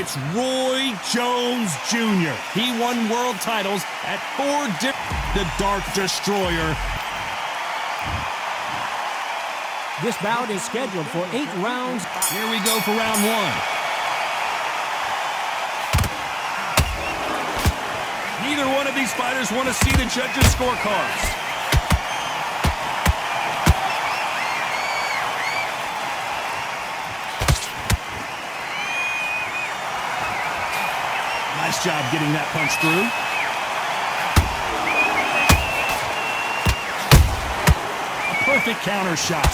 It's Roy Jones Jr. He won world titles at the Dark Destroyer. This bout is scheduled for 8 rounds. Here we go for round 1. Neither one of these fighters want to see the judges' scorecards. Nice job getting that punch through. A perfect counter shot.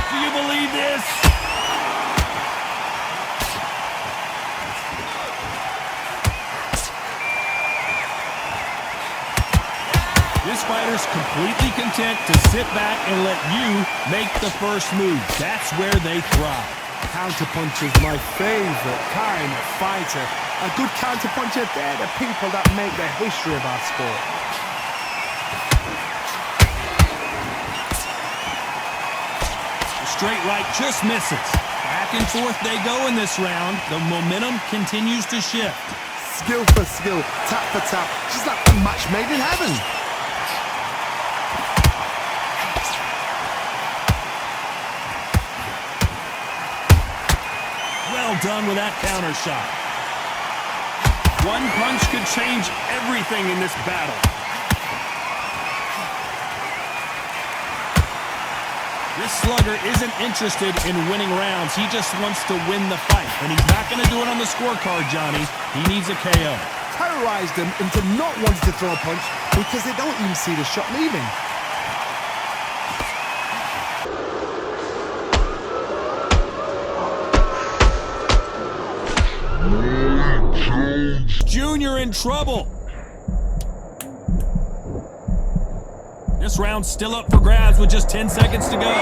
Do you believe this? This fighter's completely content to sit back and let you make the first move. That's where they thrive. Counterpuncher is my favorite kind of fighter. A good counterpuncher, they're the people that make the history of our sport. The straight right just misses. Back and forth they go in this round. The momentum continues to shift. Skill for skill, tap for tap, just like a match made in heaven. Well done with that counter shot. One punch could change everything in this battle. This slugger isn't interested in winning rounds. He just wants to win the fight. And he's not going to do it on the scorecard, Johnny. He needs a KO. Terrorize them into not wanting to throw a punch because they don't even see the shot leaving. Junior in trouble. This round's still up for grabs with just 10 seconds to go.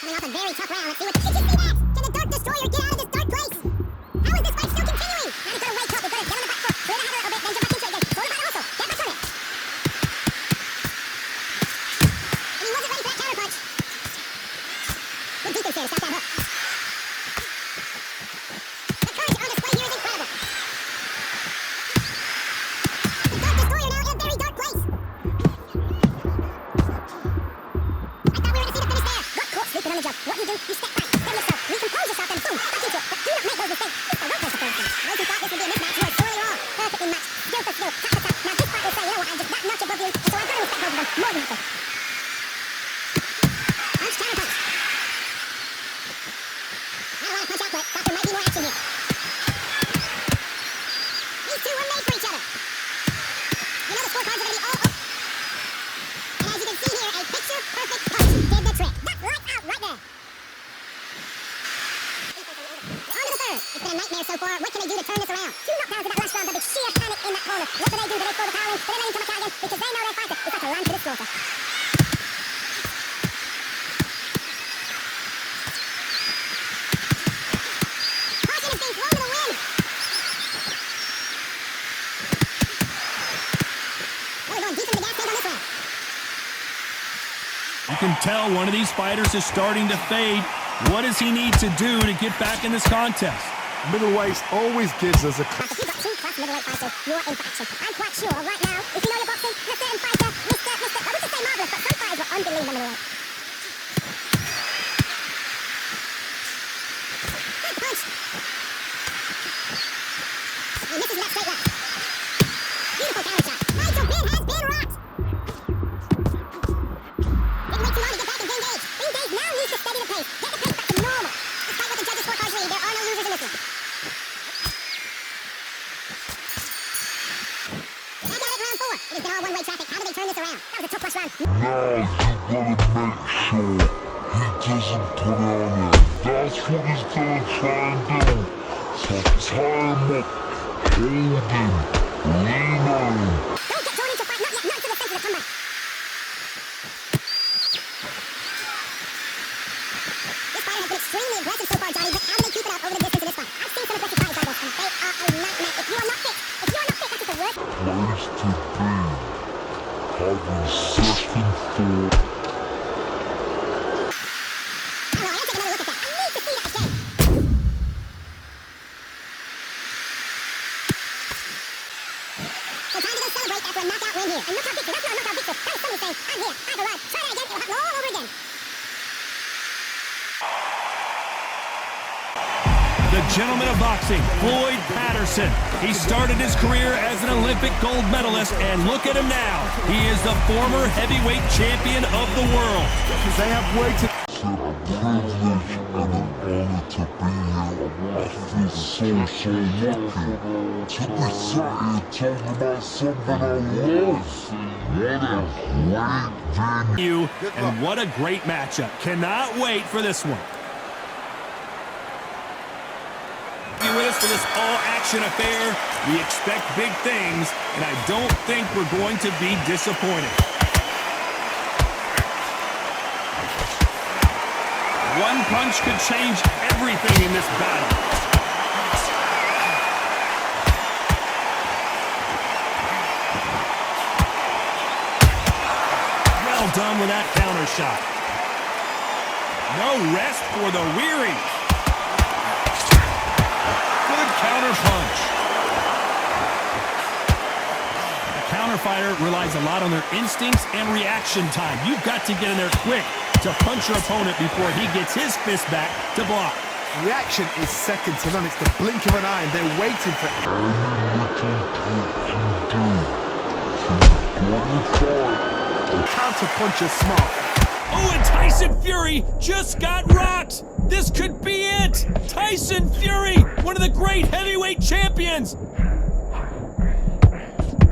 Coming off a very tough round. Let's see what did you see that? Can the Dark Destroyer get out of this dark place? How is this fight still continuing? Now he's gonna wake up. He's gonna get on the back foot. Clear the head a little bit, then jump back into it again. Throw the fight also. Get back on it. And he wasn't ready for that counter punch. Good defense there to stop that hook. The courage on display here is incredible. The Dark Destroyer now in a very dark place. I thought we were gonna see the finish there. Got caught sleeping on the jump. What do? You step back, steady yourself, recompose yourself, then boom, back into it. But do not make those mistakes. It's the workhorse approach now. Those who thought this would be a mismatch were sorely wrong. Perfectly matched, skill for skill, tap for tap. Now this fight will say, you know what, I'm just that notch above you, and so I've got to respect both of them more than nothing. Punch, counter punch. Not a lot of punch output. Thought there might be more action here. These two were made for each other. You know the scorecards are going to be all up. And as you can see here, a picture-perfect punch did the trick. That's lights out right there. On to the third. It's been a nightmare so far. What can they do to turn this around? 2 knockdowns in that last round, but it's sheer panic in that corner. What do? Do they throw the towel in? Do they let him come back out again? Because they know their fighter is about to run to the slaughter. Caution is being thrown to the wind. Well, we're going deep into the gas tank on this one. You can tell one of these fighters is starting to fade. What does he need to do to get back in this contest? Middleweight always gives us a... But if you've got 2 class middleweight fighters, you're in faction. I'm quite sure right now, if you know your boxing, a certain fighter, Mr. I wouldn't say marvelous, but some fighters were unbelievable middleweight. Good punch. He misses that straight left. Beautiful counter shot. Nigel Benn has been rocked. Didn't wait too long to get back and engage. Engage now needs to steady the pace. Get the pace back to normal. Despite what the judges' scorecards read, there are no losers in this one. Back at it, round 4. It has been all one-way traffic. How do they turn this around? That was a top plus round. Now you gotta make sure he doesn't put it on you. That's what he's gonna try and do. So tie him up, hold him, lean on him. Don't get drawn into fight. Not yet. Not until the sense of the comeback. This fighter has been extremely aggressive so far, Johnny, but how do they keep it up over the distance in this fight? I've seen some aggressive fighters, and they are a nightmare. If you are not fit, that's just the worst. Place to be. Having second thought. The gentleman of boxing, Floyd Patterson. He started his career as an Olympic gold medalist, and look at him now. He is the former heavyweight champion of the world. They have waited. It's a privilege and an honor to be here. I feel so lucky to be sat here talking about something I love. What a great venue. And what a great matchup. Cannot wait for this one. Be with us for this all-action affair. We expect big things, and I don't think we're going to be disappointed. One punch could change everything in this battle. Well done with that counter shot. No rest for the weary. Good counter punch. A counter fighter relies a lot on their instincts and reaction time. You've got to get in there quick to punch your opponent before he gets his fist back to block. Reaction is second to none. It's the blink of an eye, and they're waiting for it. Counter punch is smart. Oh, and Tyson Fury just got rocked. This could be it. Tyson Fury, one of the great heavyweight champions.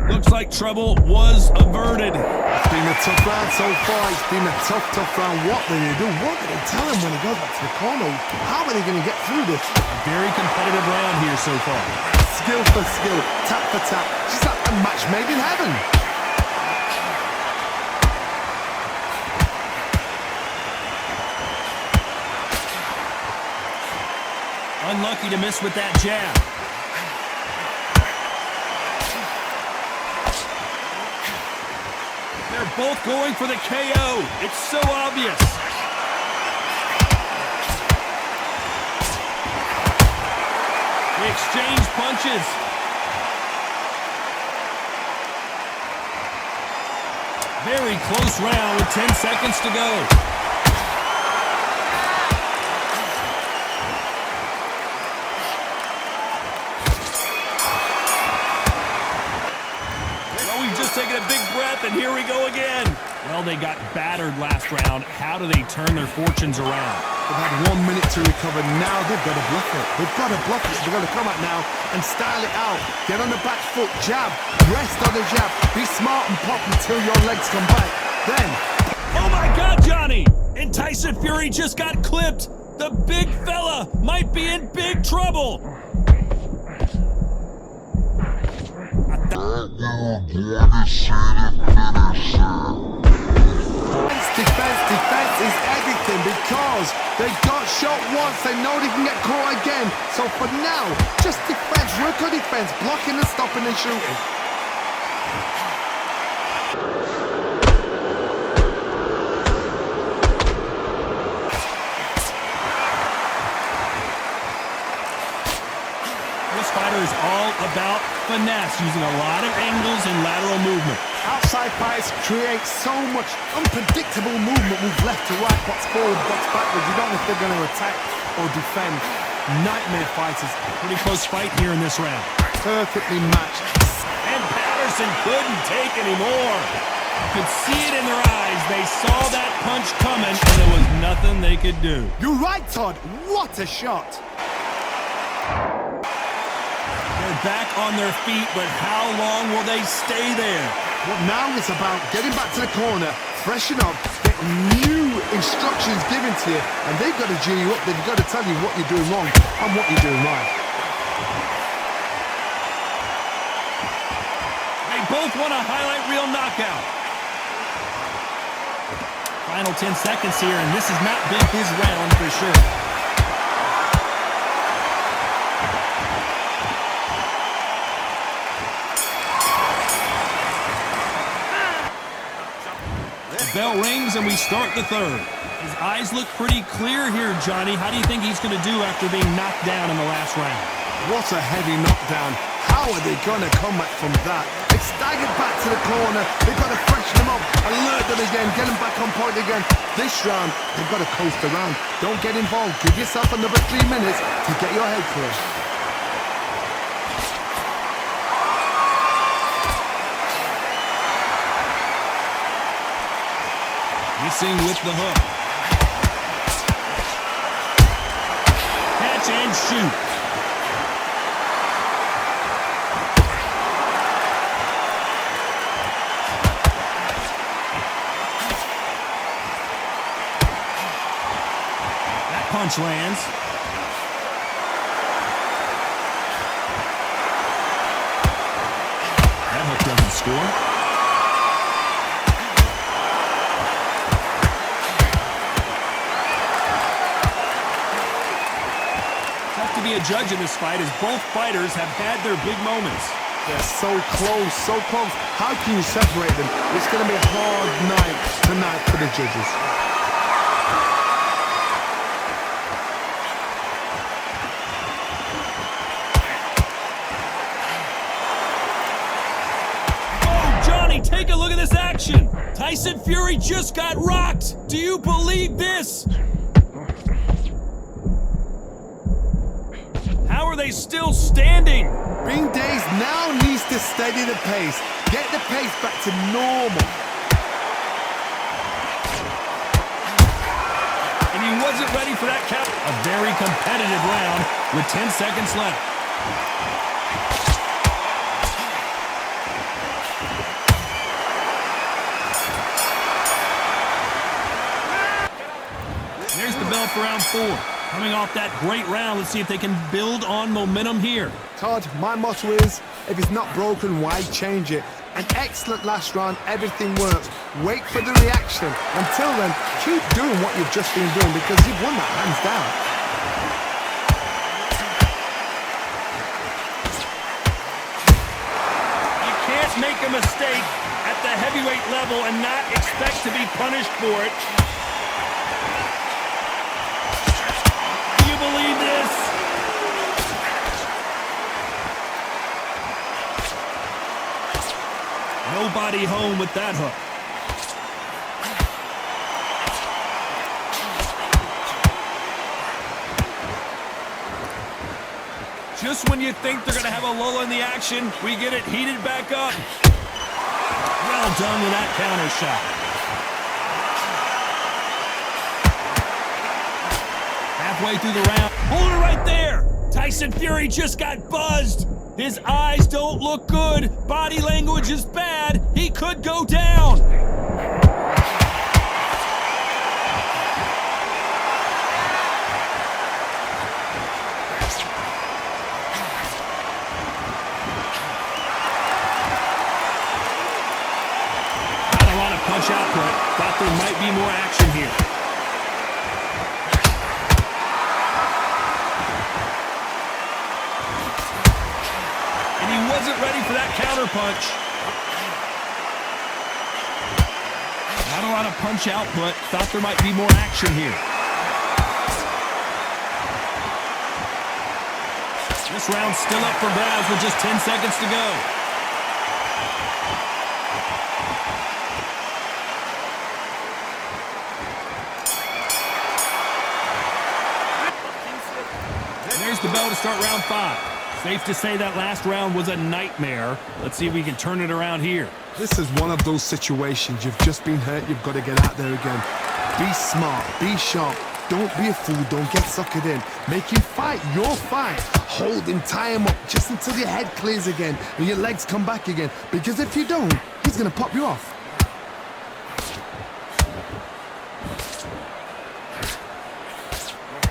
Looks like trouble was averted. It's been a tough round so far. It's been a tough round. What do they do? What do they tell him when he goes back to the corner? How are they going to get through this? Very competitive round here so far. Skill for skill, tap for tap. Just like a match made in heaven. Unlucky to miss with that jab. They're both going for the KO. It's so obvious. They exchange punches. Very close round with 10 seconds to go. Taking a big breath, and here we go again. Well, they got battered last round. How do they turn their fortunes around? They've had 1 minute to recover. Now they've got to bluff it. They've got to bluff it. They've got to come out now and style it out. Get on the back foot, jab, rest on the jab. Be smart and pop until your legs come back. Then... Oh my God, Johnny! And Tyson Fury just got clipped. The big fella might be in big trouble. Defense is everything because they got shot once. They know they can get caught again. So for now, just defense, work on defense, blocking and stopping and shooting. This fighter is all about finesse, using a lot of angles and lateral movement. Outside fights create so much unpredictable movement, move left to right, box forward, box backwards. You don't know if they're going to attack or defend. Nightmare fighters. Pretty close fight here in this round. Perfectly matched. And Patterson couldn't take any more. You could see it in their eyes. They saw that punch coming, and there was nothing they could do. You're right, Todd. What a shot. They're back on their feet, but how long will they stay there? Well, now it's about getting back to the corner, freshen up, get new instructions given to you, and they've got to G you up. They've got to tell you what you're doing wrong and what you're doing right. They both want a highlight reel knockout. Final 10 seconds here, and this has not been his round for sure. Bell rings and we start the third. His eyes look pretty clear here, Johnny. How do you think he's going to do after being knocked down in the last round? What a heavy knockdown. How are they going to come back from that? If staggered back to the corner. They've got to freshen them up, alert them again, get them back on point again. This round, they've got to coast around. Don't get involved. Give yourself another 3 minutes to get your head clear. Missing with the hook. Catch and shoot. That punch lands. That hook doesn't score. Be a judge in this fight as both fighters have had their big moments. They're so close, so close. How can you separate them? It's going to be a hard night tonight for the judges. Oh, Johnny, take a look at this action. Tyson Fury just got rocked. Do you believe this? How are they still standing? Ring Days now needs to steady the pace. Get the pace back to normal. And he wasn't ready for that count. A very competitive round with 10 seconds left. There's the bell for round 4. Coming off that great round, let's see if they can build on momentum here. Todd, my motto is, if it's not broken, why change it? An excellent last round, everything works. Wait for the reaction. Until then, keep doing what you've just been doing because you've won that hands down. You can't make a mistake at the heavyweight level and not expect to be punished for it. Believe this. Nobody home with that hook. Just when you think they're going to have a lull in the action, we get it heated back up. Well done with that counter shot. Halfway through the round. Hold it right there. Tyson Fury just got buzzed. His eyes don't look good. Body language is bad. He could go down. Not a lot of punch output. Thought there might be more action here. Wasn't ready for that counter punch. Not a lot of punch output. Thought there might be more action here. This round's still up for grabs with just 10 seconds to go. There's the bell to start round 5. Safe to say that last round was a nightmare. Let's see if we can turn it around here. This is one of those situations. You've just been hurt. You've got to get out there again. Be smart. Be sharp. Don't be a fool. Don't get suckered in. Make him fight your fight. Hold him. Tie him up just until your head clears again and your legs come back again. Because if you don't, he's going to pop you off.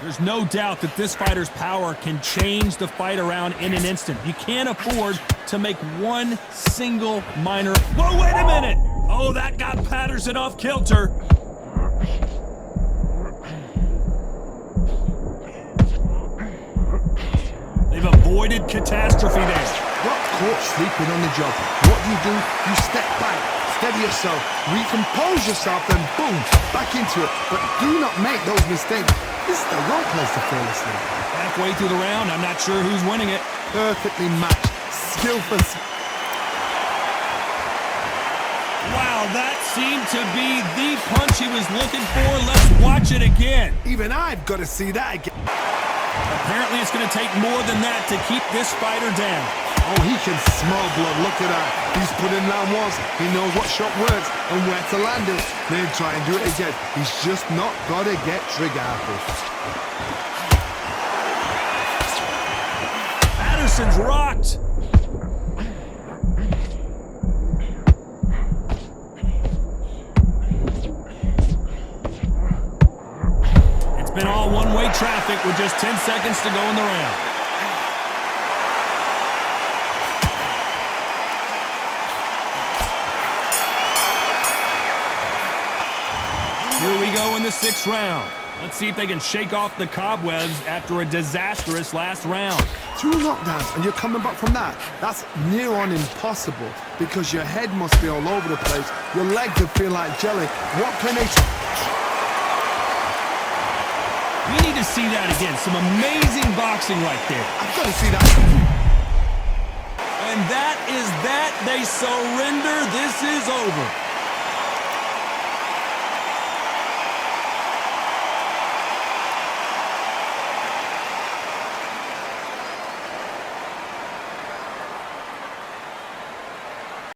There's no doubt that this fighter's power can change the fight around in an instant. You can't afford to make one single minor... Whoa, wait a minute! Oh, that got Patterson off kilter. They've avoided catastrophe there. Got caught sleeping on the job. What do? You step back, steady yourself, recompose yourself, and boom, back into it. But do not make those mistakes. This is the wrong place to fall asleep. Halfway through the round, I'm not sure who's winning it. Perfectly matched, skillful. that seemed to be the punch he was looking for. Let's watch it again. Even I've got to see that again. Apparently it's going to take more than that to keep this fighter down. Oh, he can smell blood. Look at that. He's put in down once. He knows what shot works and where to land it. Then try and do it again. He's just not got to get trigger happy. Patterson's rocked. It's been all one-way traffic with just 10 seconds to go in the round. Here we go in the 6th round. Let's see if they can shake off the cobwebs after a disastrous last round. 2 knockdowns and you're coming back from that. That's near on impossible because your head must be all over the place. Your legs would feel like jelly. What can they... We need to see that again. Some amazing boxing right there. I've got to see that. And that is that. They surrender. This is over.